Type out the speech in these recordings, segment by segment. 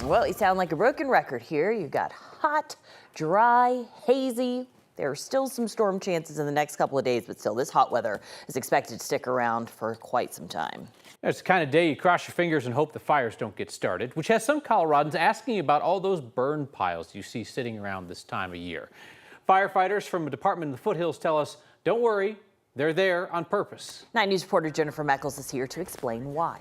Well, you sound like a broken record here. You got hot, dry, hazy. There are still some storm chances in the next couple of days, but still, this hot weather is expected to stick around for quite some time. It's the kind of day you cross your fingers and hope the fires don't get started, which has some Coloradans asking about all those burn piles you see sitting around this time of year. Firefighters from a department in the foothills tell us, don't worry, they're there on purpose. 9 News reporter Jennifer Meckles is here to explain why.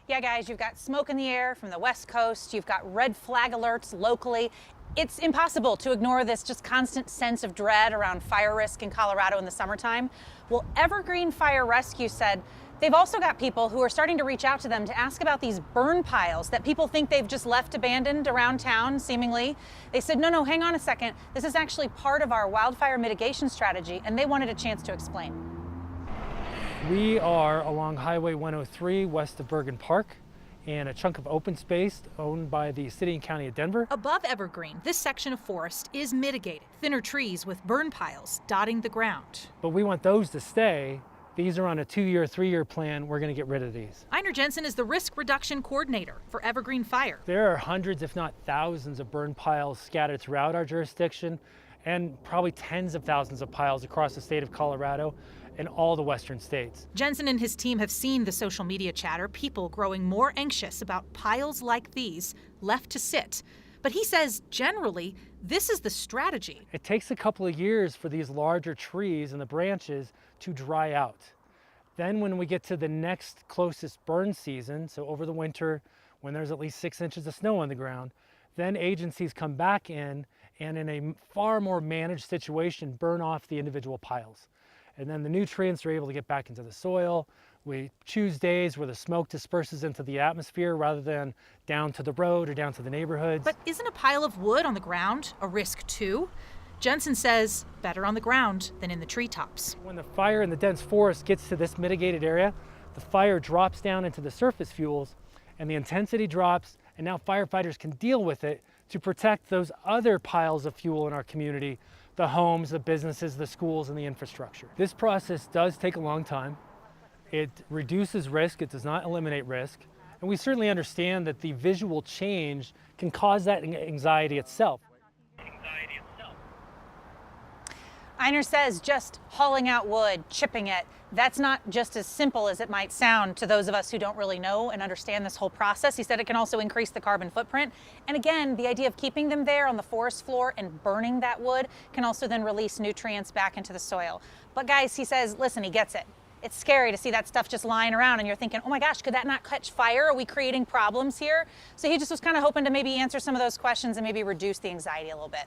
Yeah, guys, you've got smoke in the air from the West Coast. You've got red flag alerts locally. It's impossible to ignore this just constant sense of dread around fire risk in Colorado in the summertime. Well, Evergreen Fire Rescue said they've also got people who are starting to reach out to them to ask about these burn piles that people think they've just left abandoned around town, seemingly. They said, no, hang on a second. This is actually part of our wildfire mitigation strategy, and they wanted a chance to explain. We are along Highway 103 west of Bergen Park and a chunk of open space owned by the city and county of Denver. Above Evergreen, this section of forest is mitigated. Thinner trees with burn piles dotting the ground. But we want those to stay. These are on a 2-year, 3-year plan. We're going to get rid of these. Einar Jensen is the risk reduction coordinator for Evergreen Fire. There are hundreds, if not thousands, of burn piles scattered throughout our jurisdiction and probably tens of thousands of piles across the state of Colorado and all the western states. Jensen and his team have seen the social media chatter, people growing more anxious about piles like these left to sit. But he says, generally, this is the strategy. It takes a couple of years for these larger trees and the branches to dry out. Then when we get to the next closest burn season, so over the winter, when there's at least 6 inches of snow on the ground, then agencies come back in and in a far more managed situation, burn off the individual piles. And then the nutrients are able to get back into the soil. We choose days where the smoke disperses into the atmosphere rather than down to the road or down to the neighborhoods. But isn't a pile of wood on the ground a risk too? Jensen says better on the ground than in the treetops. When the fire in the dense forest gets to this mitigated area, the fire drops down into the surface fuels and the intensity drops, and now firefighters can deal with it to protect those other piles of fuel in our community, the homes, the businesses, the schools, and the infrastructure. This process does take a long time. It reduces risk, it does not eliminate risk, and we certainly understand that the visual change can cause that anxiety itself. Einar says just hauling out wood, chipping it, that's not just as simple as it might sound to those of us who don't really know and understand this whole process. He said it can also increase the carbon footprint. And again, the idea of keeping them there on the forest floor and burning that wood can also then release nutrients back into the soil. But guys, he says, listen, he gets it. It's scary to see that stuff just lying around and you're thinking, oh my gosh, could that not catch fire? Are we creating problems here? So he just was kind of hoping to maybe answer some of those questions and maybe reduce the anxiety a little bit.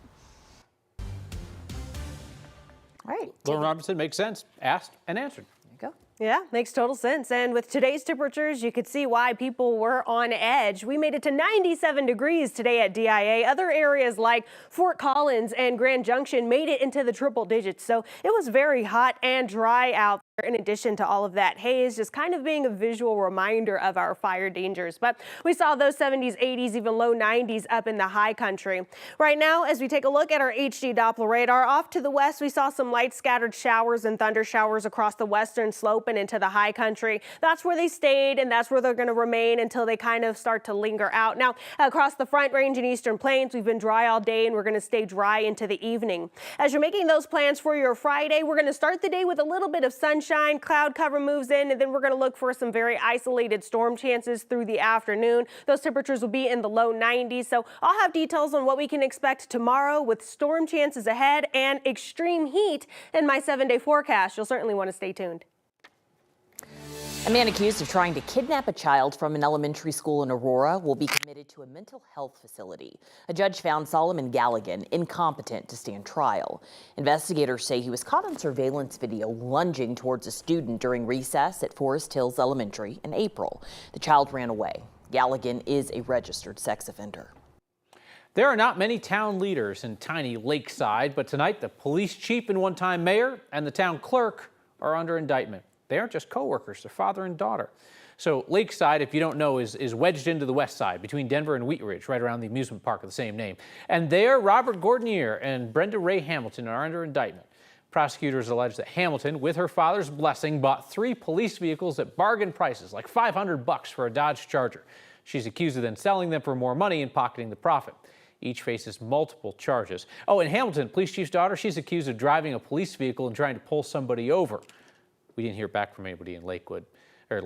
All right. Lauren Robinson, makes sense. Asked and answered. There you go. Yeah, makes total sense. And with today's temperatures, you could see why people were on edge. We made it to 97 degrees today at DIA. Other areas like Fort Collins and Grand Junction made it into the triple digits. So it was very hot and dry out there. In addition to all of that haze, just kind of being a visual reminder of our fire dangers. But we saw those 70s, 80s, even low 90s up in the high country. Right now, as we take a look at our HD Doppler radar, off to the west, we saw some light scattered showers and thunder showers across the western slope and into the high country. That's where they stayed, and that's where they're going to remain until they kind of start to linger out. Now, across the Front Range and Eastern Plains, we've been dry all day, and we're going to stay dry into the evening. As you're making those plans for your Friday, we're going to start the day with a little bit of sunshine. Cloud cover moves in, and then we're going to look for some very isolated storm chances through the afternoon. Those temperatures will be in the low 90s. So I'll have details on what we can expect tomorrow with storm chances ahead and extreme heat in my 7-day forecast. You'll certainly want to stay tuned. A man accused of trying to kidnap a child from an elementary school in Aurora will be committed to a mental health facility. A judge found Solomon Galligan incompetent to stand trial. Investigators say he was caught on surveillance video lunging towards a student during recess at Forest Hills Elementary in April. The child ran away. Galligan is a registered sex offender. There are not many town leaders in tiny Lakeside, but tonight the police chief and one-time mayor and the town clerk are under indictment. They aren't just co-workers, they're father and daughter. So Lakeside, if you don't know, is wedged into the west side between Denver and Wheat Ridge, right around the amusement park of the same name. And there, Robert Gordonier and Brenda Ray Hamilton are under indictment. Prosecutors allege that Hamilton, with her father's blessing, bought 3 police vehicles at bargain prices, like $500 for a Dodge Charger. She's accused of then selling them for more money and pocketing the profit. Each faces multiple charges. Oh, in Hamilton, police chief's daughter, she's accused of driving a police vehicle and trying to pull somebody over. We didn't hear back from anybody in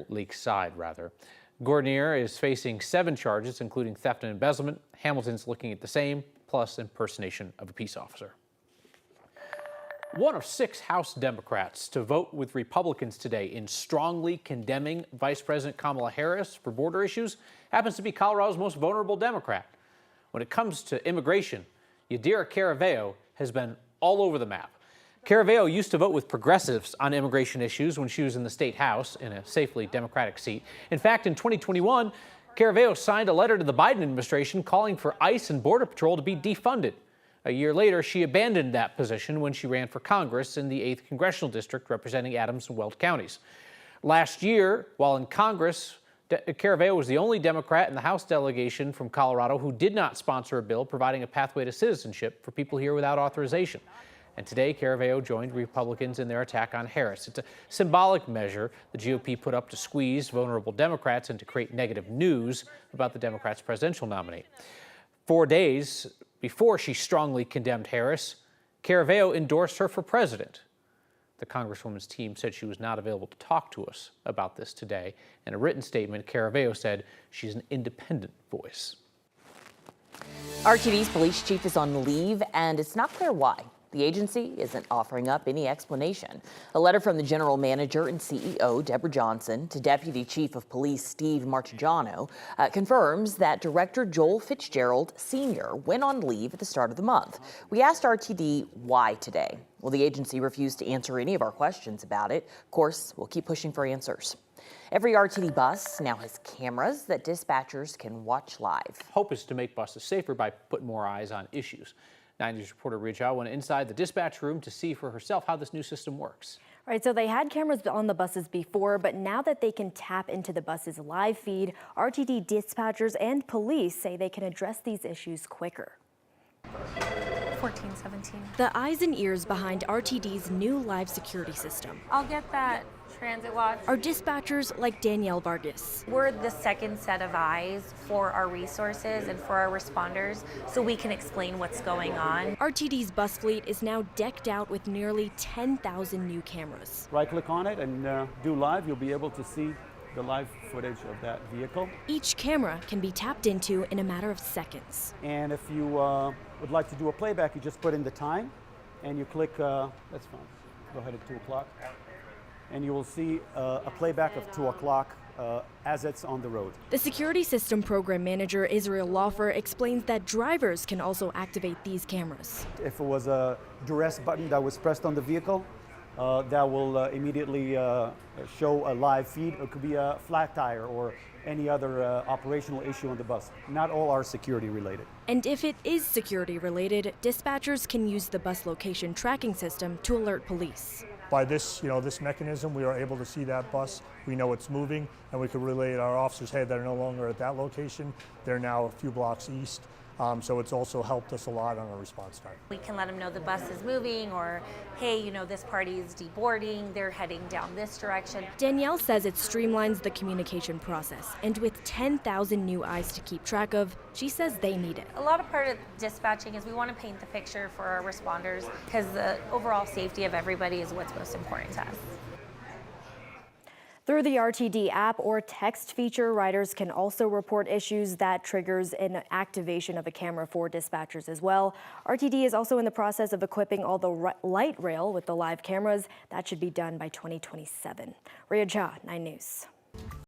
Lakeside, rather. Gordonier is facing 7 charges, including theft and embezzlement. Hamilton's looking at the same, plus impersonation of a peace officer. One of 6 House Democrats to vote with Republicans today in strongly condemning Vice President Kamala Harris for border issues happens to be Colorado's most vulnerable Democrat. When it comes to immigration, Yadira Caraveo has been all over the map. Caraveo used to vote with progressives on immigration issues when she was in the state house in a safely Democratic seat. In fact, in 2021, Caraveo signed a letter to the Biden administration calling for ICE and Border Patrol to be defunded. A year later, she abandoned that position when she ran for Congress in the 8th Congressional District representing Adams and Weld counties. Last year, while in Congress, Caraveo was the only Democrat in the House delegation from Colorado who did not sponsor a bill providing a pathway to citizenship for people here without authorization. And today, Caraveo joined Republicans in their attack on Harris. It's a symbolic measure the GOP put up to squeeze vulnerable Democrats and to create negative news about the Democrats' presidential nominee. 4 days before she strongly condemned Harris, Caraveo endorsed her for president. The Congresswoman's team said she was not available to talk to us about this today. In a written statement, Caraveo said she's an independent voice. RTD's police chief is on leave, and it's not clear why. The agency isn't offering up any explanation. A letter from the general manager and CEO, Deborah Johnson, to Deputy Chief of Police Steve Marchigiano confirms that Director Joel Fitzgerald Sr. went on leave at the start of the month. We asked RTD why today. Well, the agency refused to answer any of our questions about it. Of course, we'll keep pushing for answers. Every RTD bus now has cameras that dispatchers can watch live. Hope is to make buses safer by putting more eyes on issues. 9 News reporter Rachel went inside the dispatch room to see for herself how this new system works. Right, so they had cameras on the buses before, but now that they can tap into the bus's live feed, RTD dispatchers and police say they can address these issues quicker. 14, 17. The eyes and ears behind RTD's new live security system I'll get that transit watch. are dispatchers like Danielle Vargas. We're the second set of eyes for our resources and for our responders, so we can explain what's going on. RTD's bus fleet is now decked out with nearly 10,000 new cameras. Right-click on it and do live. You'll be able to see the live footage of that vehicle. Each camera can be tapped into in a matter of seconds. And if you would like to do a playback, you just put in the time and you click, that's fine, go ahead at 2 o'clock. And you will see a playback of 2 o'clock as it's on the road. The Security System Program Manager, Israel Laufer, explains that drivers can also activate these cameras. If it was a duress button that was pressed on the vehicle, that will immediately show a live feed. It could be a flat tire or any other operational issue on the bus. Not all are security related. And if it is security related, dispatchers can use the bus location tracking system to alert police. By this, this mechanism, we are able to see that bus. We know it's moving, and we can relay to our officers, hey, they're no longer at that location. They're now a few blocks east. So it's also helped us a lot on our response time. We can let them know the bus is moving, or hey, this party is deboarding, they're heading down this direction. Danielle says it streamlines the communication process, and with 10,000 new eyes to keep track of, she says they need it. A lot of part of dispatching is we want to paint the picture for our responders, because the overall safety of everybody is what's most important to us. Through the RTD app or text feature, riders can also report issues that triggers an activation of a camera for dispatchers as well. RTD is also in the process of equipping all the light rail with the live cameras. That should be done by 2027. Ria Cha, 9 News.